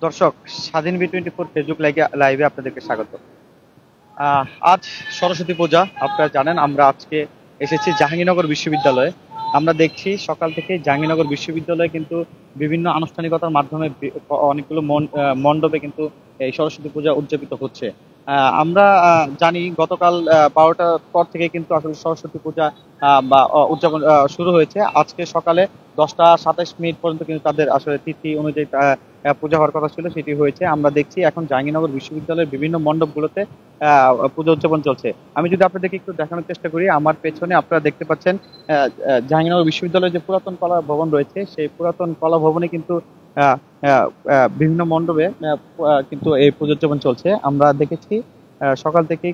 দর্শক, স্বাধীন বি24 ফেসবুক লাইভে আপনাদেরকে স্বাগত। আজ সরস্বতী পূজা, আপনারা জানেন। আমরা আজকে এসেছি জাহাঙ্গীরনগর বিশ্ববিদ্যালয়ে। আমরা দেখছি সকাল থেকে জাহাঙ্গীরনগর বিশ্ববিদ্যালয়ে কিন্তু বিভিন্ন আনুষ্ঠানিকতার মাধ্যমে অনেকগুলো মণ্ডপে কিন্তু এই সরস্বতী পূজা উদযাপিত হচ্ছে। আমরা জানি গতকাল 12টার পর থেকে কিন্তু আসলে সরস্বতী পূজা বা উদযাপন শুরু হয়েছে। আজকে সকালে 10টা 27 মিনিট পর্যন্ত কিন্তু তাদের আসলে তিথি অনুযায়ী পূজা হওয়ার কথা ছিল, সেটি হয়েছে। আমরা দেখছি এখন জাহাঙ্গীরনগর বিশ্ববিদ্যালয়ের বিভিন্ন মণ্ডপগুলোতে পুজো উদযাপন চলছে। আমি যদি আপনাদেরকে একটু দেখানোর চেষ্টা করি, আমার পেছনে আপনারা দেখতে পাচ্ছেন জাহাঙ্গীরনগর বিশ্ববিদ্যালয়ের যে পুরাতন কলা ভবন রয়েছে, সেই পুরাতন কলা ভবনে কিন্তু আহ, আহ, বিভিন্ন মণ্ডপে কিন্তু এই পুজো উদযাপন চলছে। আমরা দেখেছি সকাল থেকেই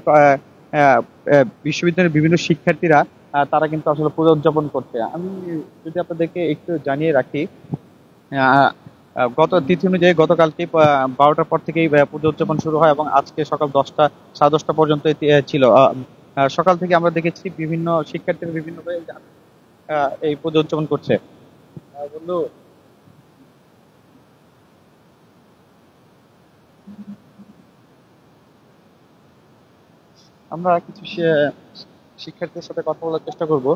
বিশ্ববিদ্যালয়ের বিভিন্ন শিক্ষার্থীরা তারা কিন্তু আসলে পুজো উদযাপন করছে। আমি যদি আপনাদেরকে একটু জানিয়ে রাখি, আহ, গত তিথি অনুযায়ী গতকালকে 12টার পর থেকেই পুজো উদযাপন শুরু হয় এবং আজকে সকাল 10টা 10:30 পর্যন্ত ছিল। সকাল থেকে আমরা দেখেছি বিভিন্ন শিক্ষার্থীরা বিভিন্ন এই পুজো উদযাপন করছে। বন্ধু, আমরা কিছু শিক্ষার্থীদের সাথে কথা বলার চেষ্টা করব।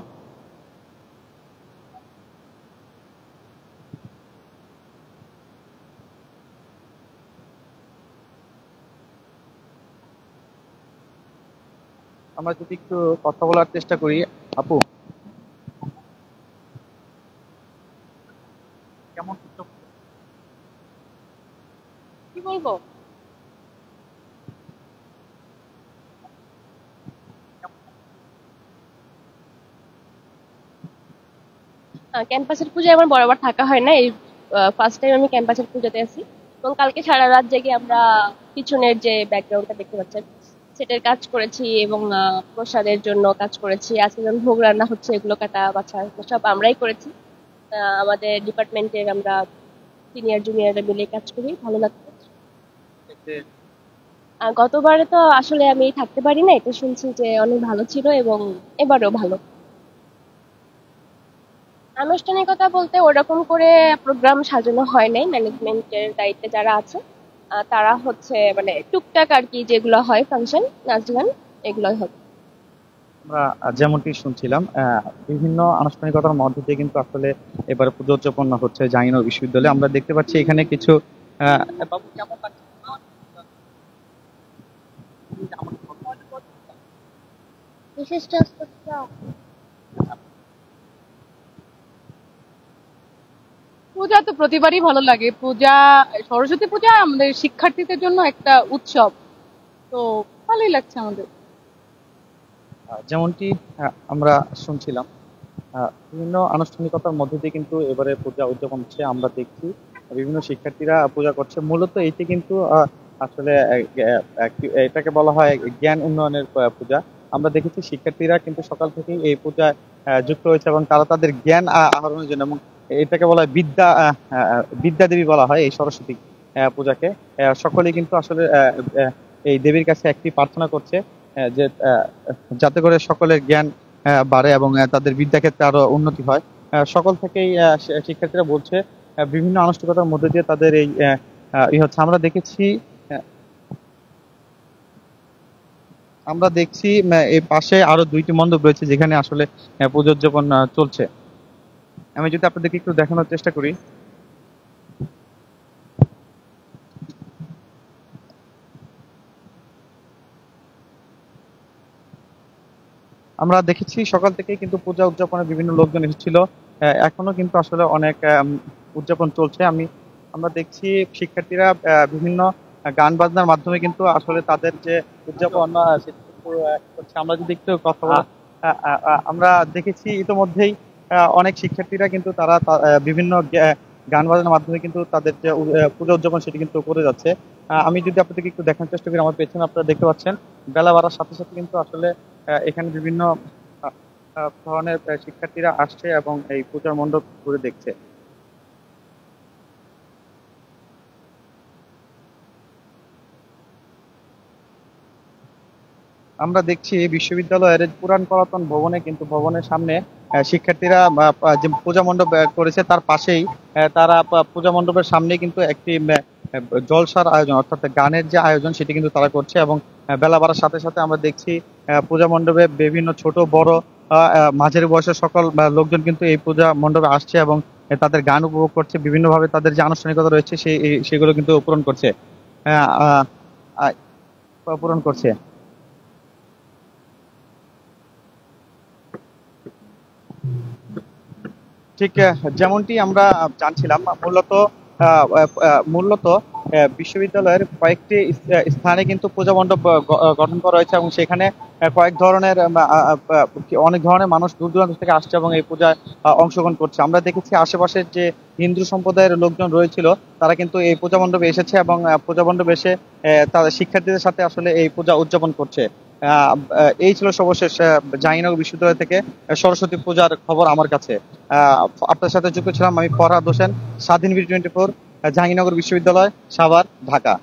আমরা যদি একটু কথা বলার চেষ্টা করি। আপু, কেমন কি বলবো? ক্যাম্পাসের পূজায় আমার বরাবর থাকা হয় না, এই ফার্স্ট টাইম আমি ক্যাম্পাসের পূজাতে আছি। এবং কালকে সারা রাত জেগে আমরা পিছনের যে ব্যাকগ্রাউন্ডটা দেখতে পাচ্ছেন সেটার কাজ করেছি এবং প্রসাদের জন্য কাজ করেছি। আজকে যেমন ভোগ রান্না হচ্ছে, এগুলো কাটা বাছা এগুলো সব আমরাই করেছি। আমাদের ডিপার্টমেন্টের আমরা সিনিয়র জুনিয়ররা মিলে কাজ করি, ভালো লাগছে। গতবারে তো আসলে আমি থাকতে পারি না, এটা শুনছি যে অনেক ভালো ছিল এবং এবারেও ভালো। আনুষ্ঠানিকতা বলতে ওরকম করে প্রোগ্রাম সাজানো হয় নাই। ম্যানেজমেন্টের দায়িত্বে যারা আছে তারা হচ্ছে মানে টুকটাক আর কি, যেগুলো হয় ফাংশন, নাচ গান, এগুলোই হবে। আমরা যেমনটি শুনছিলাম, বিভিন্ন আনুষ্ঠানিকতার মধ্য দিয়ে কিন্তু আসলে এবারে পুজো উদযাপন হচ্ছে জাহাঙ্গীরনগর বিশ্ববিদ্যালয়ে। আমরা দেখতে পাচ্ছি এখানে কিছু বাবু, কেমন লাগছে? বিশিষ্ট পূজা তো প্রতিবারই ভালো লাগে। পূজা, সরস্বতী পূজা আমাদের শিক্ষার্থীদের জন্য একটা উৎসব, তো ভালোই লাগছে আমাদের। যেমনটি আমরা শুনছিলাম, বিভিন্ন আনুষ্ঠানিকতার মধ্যে দিয়ে কিন্তু এবারে পূজা উদযাপন হচ্ছে। আমরা দেখছি বিভিন্ন শিক্ষার্থীরা পূজা করছে। মূলত এটি কিন্তু আসলে এটাকে বলা হয় জ্ঞান উন্নয়নের পূজা। আমরা দেখেছি শিক্ষার্থীরা কিন্তু সকাল থেকেই এই পূজায় যুক্ত হয়েছে এবং তারা তাদের জ্ঞান আহরণের জন্য, এবং এটাকে বলা হয় বিদ্যা দেবী বলা হয় এই সরস্বতী পূজাকে। সকলেই কিন্তু আসলে এই দেবীর কাছে একটি প্রার্থনা করছে, যে যাতে করে সকলের জ্ঞান বাড়ে এবং তাদের বিদ্যাক্ষেত্রে আরো উন্নতি হয়। সকল থেকেই শিক্ষার্থীরা বলছে বিভিন্ন আনুষ্ঠানিকতার মধ্যে দিয়ে তাদের এই হচ্ছে। আহ, আমরা দেখছি এই পাশে আরো 2টি মণ্ডপ রয়েছে যেখানে আসলে পুজো উদযাপন চলছে। আমি যদি আপনাদেরকে একটু দেখানোর চেষ্টা করি, আমরা দেখেছি সকাল থেকেই কিন্তু পূজা উদযাপনে বিভিন্ন লোকজন এসেছিল। এখনো কিন্তু আসলে অনেক উদযাপন চলছে। আমরা দেখছি শিক্ষার্থীরা বিভিন্ন গান বাজনার মাধ্যমে কিন্তু আসলে তাদের যে উদযাপন সেটা কিন্তু করছে। আমরা যদি একটু কথা বলি, আমরা দেখেছি ইতোমধ্যেই অনেক শিক্ষার্থীরা কিন্তু তারা বিভিন্ন গান বাজনার মাধ্যমে কিন্তু তাদের যে পূজা উদযাপন সেটি কিন্তু করে যাচ্ছে। আমি যদি আপনাদেরকে একটু দেখানোর চেষ্টা করি, আমার পেছনে আপনারা দেখতে পাচ্ছেন বেলা বাড়ার সাথে সাথে কিন্তু আসলে এখানে বিভিন্ন ধরনের শিক্ষার্থীরা আসছে এবং এই পূজার মণ্ডপ ঘুরে দেখছে। আমরা দেখছি বিশ্ববিদ্যালয়ের পুরান পুরাতন ভবনে কিন্তু ভবনের সামনে শিক্ষার্থীরা যে পূজা মণ্ডপ করেছে তার পাশেই তারা পূজা মণ্ডপের সামনে কিন্তু একটি জলসার আয়োজন অর্থাৎ গানের যে আয়োজন সেটি কিন্তু তারা করছে। এবং বেলা বাড়ার সাথে সাথে আমরা দেখছি পূজা মণ্ডপে বিভিন্ন ছোট বড় মাঝারি বয়সের সকল লোকজন কিন্তু এই পূজা মণ্ডপে আসছে এবং তাদের গান উপভোগ করছে, বিভিন্নভাবে তাদের যে আনুষ্ঠানিকতা রয়েছে সেগুলো কিন্তু পূরণ করছে আহ, আহ, পূরণ করছে। ঠিক যেমনটি আমরা জানছিলাম, মূলত বিশ্ববিদ্যালয়ের কয়েকটি স্থানে কিন্তু পূজা মণ্ডপ গঠন করা হয়েছে এবং সেখানে কয়েক ধরনের অনেক ধরনের মানুষ দূর দূরান্ত থেকে আসছে এবং এই পূজায় অংশগ্রহণ করছে। আমরা দেখেছি আশেপাশের যে হিন্দু সম্প্রদায়ের লোকজন রয়েছিল তারা কিন্তু এই পূজা মণ্ডপে এসেছে এবং পূজা মণ্ডপে এসে তাদের শিক্ষার্থীদের সাথে আসলে এই পূজা উদযাপন করছে। এই ছিল সর্বশেষ জাহাঙ্গীরনগর বিশ্ববিদ্যালয় থেকে সরস্বতী পূজার খবর আমার কাছে। আপনার সাথে যুক্ত ছিলাম আমি ফরহাদ হোসেন, স্বাধীন বি 24, জাহাঙ্গীরনগর বিশ্ববিদ্যালয়, সাভার, ঢাকা।